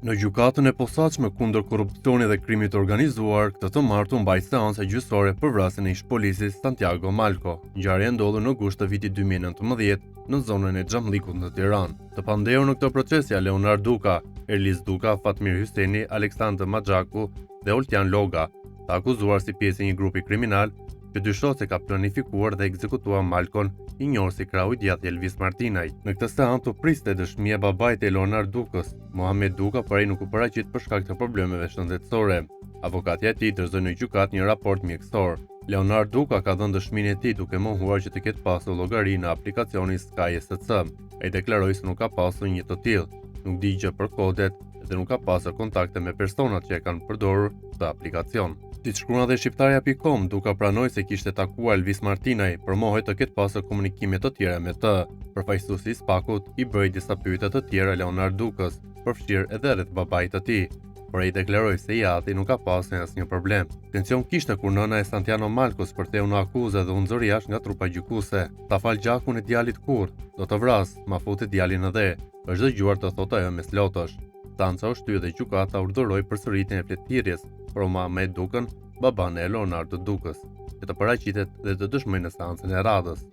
Në gjykatën e posaçme kundër korrupsionit dhe krimit të organizuar, këtë të martën mbaj seancë gjyqësore për vrasjen e ish policis Santiago Malco. Ngjarja ndodhi në gusht të vitit 2019 në zonën e Xhamllikut në Tiranë. Të pandehur në këtë proces janë Leonard Duka, Erlis Duka, Fatmir Hyseni, Aleksandr Maxhaku dhe Oltjan Loga, të akuzuar si pjesë e një grupi kriminal që dyshohet se ka planifikuar dhe ekzekutuar Malcon, i njohur si krau i djathtë Elvis Martinaj. Në këtë seancë u priste dëshmia e babait të Leonard Dukës, Mohamed Duka, por ai nuk u paraqit për shkak të problemeve shëndetësore. Avokatja e tij dorëzoi në gjykatë një raport mjekësor. Leonard Duka ka dhënë dëshminë e tij duke mohuar që të ketë pasur llogari në aplikacionin Sky SC. Ai deklaroi se nuk ka pasur një të tillë, nuk di gjë për kodet dhe nuk ka pasur kontakte me personat që e kanë përdorur këtë aplikacion. Siç shkruan dhe shqiptarja.com, Duka pranoi se kishte takuar Elvis Martinaj, por mohoi të ketë pasur komunikime të tjera me të. Përfaqësuesi i Spakut i bëri disa pyetje të tjera Leonard Dukës, përfshirë edhe rreth babait të tij, por ai deklaroi se i ati nuk ka pasur asnjë problem. Tencion kishte kur nëna e Santiago Malcos përtheu në akuzë dhe u nxori jashtë nga trupa gjykuese. Ta fal gjakun e djalit kurrë, do të vras, ma futi djalin në dhe, është dëgjuar të thotë ajo me slotosh. Stanca u shtyr dhe gjykata urdhëroi përsëritjen e fletëthirrjes për Mohamed Dukën, baban e Leonardo Dukës, që të paraqitet dhe të dëshmojë në seancën e radhës.